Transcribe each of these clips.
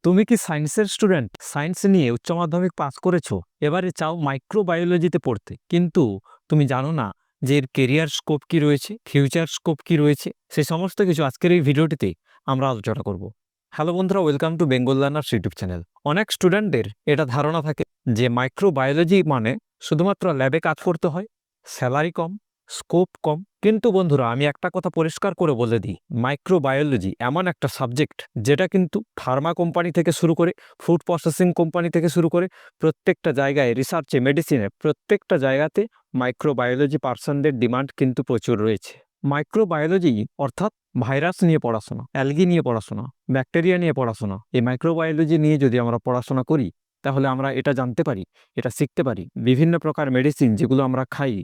তুমি কি সায়েন্সের স্টুডেন্ট? সায়েন্স নিয়ে উচ্চ মাধ্যমিক পাস করেছো, এবারে চাও মাইক্রোবায়োলজিতে পড়তে, কিন্তু তুমি জানো না যে এর কেরিয়ার স্কোপ কি রয়েছে, ফিউচার স্কোপ কি রয়েছে। সেই সমস্ত কিছু আজকের এই ভিডিওটিতে আমরা আলোচনা করব। হ্যালো বন্ধুরা, welcome to Bengal learners YouTube channel. অনেক স্টুডেন্টদের এটা ধারণা থাকে যে মাইক্রোবায়োলজি মানে শুধুমাত্র ল্যাবে কাজ করতে হয়, স্যালারি কম, স্কোপ কম। কিন্তু বন্ধুরা, আমি একটা কথা পরিষ্কার করে বলে দিই, মাইক্রোবায়োলজি এমন একটা সাবজেক্ট যেটা কিন্তু ফার্মা কোম্পানি থেকে শুরু করে ফুড প্রসেসিং কোম্পানি থেকে শুরু করে প্রত্যেকটা জায়গায়, রিসার্চে, মেডিসিনে, প্রত্যেকটা জায়গাতে মাইক্রোবায়োলজি পার্সনদের ডিমান্ড কিন্তু প্রচুর রয়েছে। মাইক্রোবায়োলজি অর্থাৎ ভাইরাস নিয়ে পড়াশোনা, অ্যালগি নিয়ে পড়াশোনা, ব্যাকটেরিয়া নিয়ে পড়াশোনা। এই মাইক্রোবায়োলজি নিয়ে যদি আমরা পড়াশোনা করি, তাহলে আমরা এটা জানতে পারি, এটা শিখতে পারি, বিভিন্ন প্রকার মেডিসিন যেগুলো আমরা খাই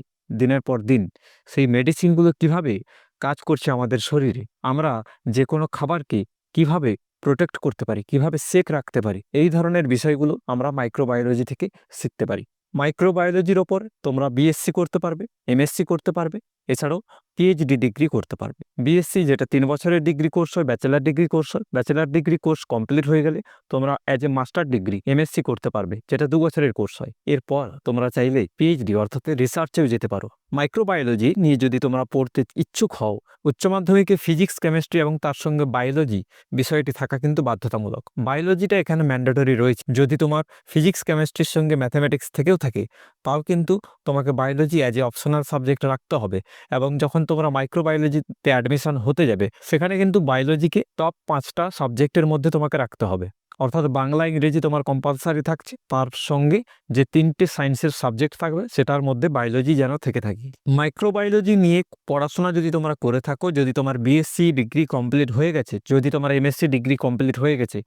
দিনের পর দিন, সেই মেডিসিনগুলো কিভাবে কাজ করছে আমাদের শরীরে, আমরা যে কোনো খাবারকে কিভাবে প্রোটেক্ট করতে পারি, কিভাবে সেফ রাখতে পারি, এই ধরনের বিষয়গুলো আমরা মাইক্রোবায়োলজি থেকে শিখতে পারি। মাইক্রোবায়োলজির ওপর তোমরা বিএসসি করতে পারবে, এমএসসি করতে পারবে, এছাড়াও পিএইচডি ডিগ্রি করতে পারবে। বিএসসি যেটা 3 বছরের ডিগ্রি কোর্স হয়, ব্যাচেলার ডিগ্রি কোর্স হয়। ব্যাচেলার ডিগ্রি কোর্স কমপ্লিট হয়ে গেলে তোমরা as a master degree MSc করতে পারবে, যেটা 2 বছরের কোর্স হয়। এরপর তোমরা চাইলে পিএইচডি অর্থাৎ রিসার্চেও যেতে পারো। মাইক্রোবায়োলজি নিয়ে যদি তোমরা পড়তে ইচ্ছুক হও, উচ্চ মাধ্যমিকে ফিজিক্স, কেমিস্ট্রি এবং তার সঙ্গে বায়োলজি বিষয়টি থাকা কিন্তু বাধ্যতামূলক। বায়োলজিটা এখানে ম্যান্ডেটরি রয়েছে। যদি তোমার ফিজিক্স, কেমিস্ট্রির সঙ্গে ম্যাথামেটিক্স থেকেও থাকে, তাও কিন্তু তোমাকে biology as a optional subject রাখতে হবে। এবং যখন তোমরা মাইক্রোবায়োলজিতে অ্যাডমিশন হতে যাবে, সেখানে কিন্তু বায়োলজিকে টপ 5টা সাবজেক্টের মধ্যে তোমাকে রাখতে হবে। অর্থাৎ বাংলা, ইংরেজি তোমার কম্পালসারি থাকছে, তার সঙ্গে যে 3টে সায়েন্সের সাবজেক্ট থাকবে সেটার মধ্যে বায়োলজি যেন থেকে থাকে। মাইক্রোবায়োলজি নিয়ে পড়াশোনা যদি তোমরা করে থাকো, যদি তোমার বিএসসি ডিগ্রি কমপ্লিট হয়ে গেছে, যদি তোমার এমএসসি ডিগ্রি কমপ্লিট হয়ে গেছে,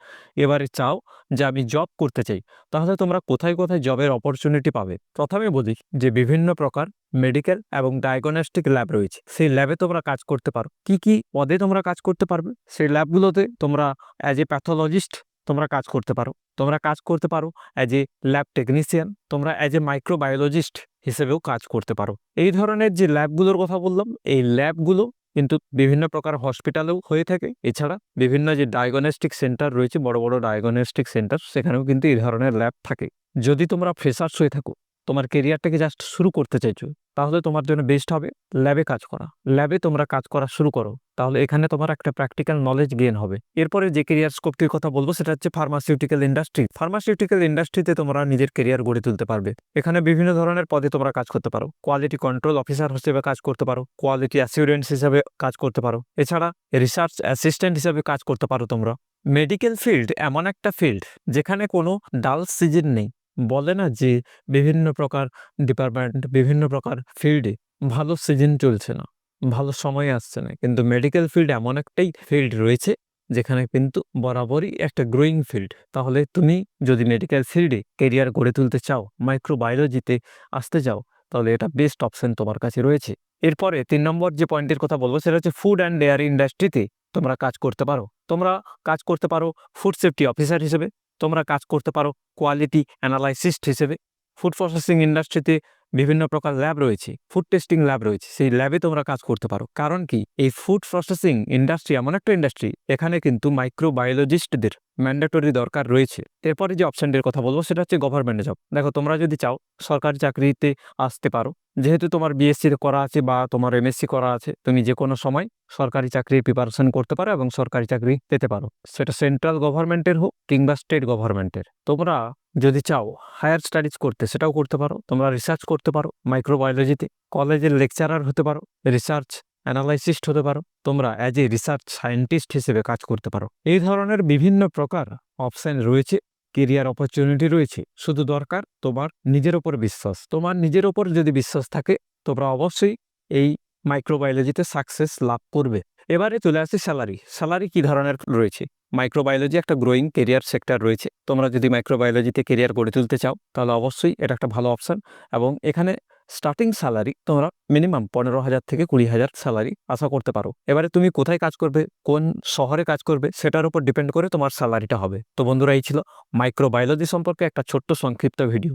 এবারে চাও যে আমি জব করতে চাই, তাহলে তোমরা কোথায় কোথায় জবের অপরচুনিটি পাবে। প্রথমে বলি যে বিভিন্ন প্রকার মেডিকেল এবং ডায়াগনস্টিক ল্যাব রয়েছে, সেই ল্যাবে তোমরা কাজ করতে পারো। কি কি পদে তোমরা কাজ করতে পারবে? সেই ল্যাবগুলোতে তোমরা অ্যাজ এ প্যাথোলজিস্ট তোমরা কাজ করতে পারো, তোমরা কাজ করতে পারো অ্যাজ এ ল্যাব টেকনিশিয়ান, তোমরা অ্যাজ এ মাইক্রোবায়োলজিস্ট হিসেবেও কাজ করতে পারো। এই ধরনের যে ল্যাবগুলোর কথা বললাম, এই ল্যাবগুলো কিন্তু বিভিন্ন প্রকার হসপিটালেও হয়ে থাকে। এছাড়া বিভিন্ন যে ডায়াগনস্টিক সেন্টার রয়েছে, বড় বড় ডায়াগনস্টিক সেন্টার, সেখানেও কিন্তু এই ধরনের ল্যাব থাকে। যদি তোমরা ফ্রেশার্স হয়ে থাকো, তোমার কেরিয়ারটাকে জাস্ট শুরু করতে চাইছো, তাহলে তোমার জন্য বেস্ট হবে ল্যাবে কাজ করা। ল্যাবে তোমরা কাজ করা শুরু করো, তাহলে এখানে তোমার একটা প্র্যাকটিক্যাল নলেজ গেইন হবে। এরপরে যে কেরিয়ার স্কোপটির কথা বলবো সেটা হচ্ছে ফার্মাসিউটিক্যাল ইন্ডাস্ট্রি। ফার্মাসিউটিক্যাল ইন্ডাস্ট্রিতে তোমরা নিজের কেরিয়ার গড়ে তুলতে পারবে। এখানে বিভিন্ন ধরনের পদে তোমরা কাজ করতে পারো। কোয়ালিটি কন্ট্রোল অফিসার হিসেবে কাজ করতে পারো, কোয়ালিটি অ্যাসিউরেন্স হিসেবে কাজ করতে পারো, এছাড়া রিসার্চ অ্যাসিস্ট্যান্ট হিসেবে কাজ করতে পারো তোমরা। মেডিকেল ফিল্ড এমন একটা ফিল্ড যেখানে কোনো ডাল সিজন নেই। বলে না যে বিভিন্ন প্রকার ডিপার্টমেন্ট, বিভিন্ন প্রকার ফিল্ডে ভালো সিজন চলছে না, ভালো সময় আসছে না, কিন্তু মেডিকেল ফিল্ড এমন একটাই ফিল্ড রয়েছে যেখানে কিন্তু বরাবরই একটা গ্রোয়িং ফিল্ড। তাহলে তুমি যদি মেডিকেল ফিল্ডে কেরিয়ার গড়ে তুলতে চাও, মাইক্রোবায়োলজিতে আসতে চাও, তাহলে এটা বেস্ট অপশন তোমার কাছে রয়েছে। এরপরে 3 নম্বর যে পয়েন্টের কথা বলবো সেটা হচ্ছে ফুড অ্যান্ড ডেয়ারি ইন্ডাস্ট্রিতে তোমরা কাজ করতে পারো। তোমরা কাজ করতে পারো ফুড সেফটি অফিসার হিসেবে, তোমরা কাজ করতে পারো কোয়ালিটি অ্যানালাইসিস্ট হিসেবে। ফুড প্রসেসিং ইন্ডাস্ট্রিতে বিভিন্ন প্রকার ল্যাব রয়েছে, ফুড টেস্টিং ল্যাব রয়েছে, সেই ল্যাবে তোমরা কাজ করতে পারো। কারণ কি, এই ফুড প্রসেসিং ইন্ডাস্ট্রি এমন একটা ইন্ডাস্ট্রি, এখানে কিন্তু মাইক্রোবায়োলজিস্টদের ম্যান্ডেটরি দরকার রয়েছে। এরপরে যে অপশনটির কথা বলবো সেটা হচ্ছে গভর্নমেন্ট জব। দেখো, তোমরা যদি চাও সরকারি চাকরিতে আসতে পারো, যেহেতু তোমার বিএসসি করা আছে বা তোমার এমএসসি করা আছে, তুমি যে কোনো সময় সরকারি চাকরির প্রিপারেশন করতে পারো এবং সরকারি চাকরি পেতে পারো, সেটা সেন্ট্রাল গভর্নমেন্টের হোক কিংবা স্টেট গভর্নমেন্টের। তোমরা যদি চাও হায়ার স্টাডিজ করতে, সেটাও করতে পারো। তোমরা রিসার্চ করতে পারো মাইক্রোবায়োলজিতে, কলেজের লেকচারার হতে পারো, রিসার্চ অ্যানালাইসিস্ট হতে পারো, তোমরা অ্যাজ এ রিসার্চ সায়েন্টিস্ট হিসেবে কাজ করতে পারো। এই ধরনের বিভিন্ন প্রকার অপশন রয়েছে, কেরিয়ার অপরচুনিটি রয়েছে। শুধু দরকার তোমার নিজের ওপর বিশ্বাস। তোমার নিজের ওপর যদি বিশ্বাস থাকে, তোমরা অবশ্যই এই মাইক্রোবায়োলজিতে সাকসেস লাভ করবে। এবারে চলে আসছে স্যালারি। স্যালারি কি ধরনের রয়েছে? মাইক্রোবায়োলজি একটা গ্রোয়িং কেরিয়ার সেক্টর রয়েছে। তোমরা যদি মাইক্রোবায়োলজিতে কেরিয়ার গড়ে তুলতে চাও, তাহলে অবশ্যই এটা একটা ভালো অপশন। এবং এখানে স্টার্টিং স্যালারি তোমরা মিনিমাম 15,000 থেকে 20,000 স্যালারি আশা করতে পারো। এবারে তুমি কোথায় কাজ করবে, কোন শহরে কাজ করবে, সেটার উপর ডিপেন্ড করে তোমার স্যালারিটা হবে। তো বন্ধুরা, এই ছিল মাইক্রোবায়োলজি সম্পর্কে একটা ছোট্ট সংক্ষিপ্ত ভিডিও,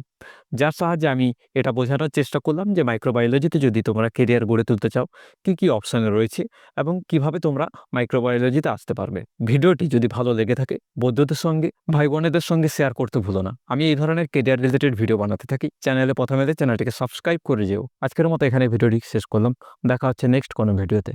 যার সাহায্যে আমি এটা বোঝানোর চেষ্টা করলাম যে মাইক্রোবায়োলজিতে যদি তোমরা কেরিয়ার গড়ে তুলতে চাও কী কী অপশান রয়েছে এবং কিভাবে তোমরা মাইক্রোবায়োলজিতে আসতে পারবে। ভিডিওটি যদি ভালো লেগে থাকে বন্ধুদের সঙ্গে, ভাই বোনেদের সঙ্গে শেয়ার করতে ভুলো না। আমি এই ধরনের কেরিয়ার রিলেটেড ভিডিও বানাতে থাকি। চ্যানেলে প্রথমে চ্যানেলটিকে সাবস্ক্রাইব করে যেও। আজকের মতো এখানে ভিডিওটি শেষ করলাম। দেখা হচ্ছে নেক্সট কোনো ভিডিওতে।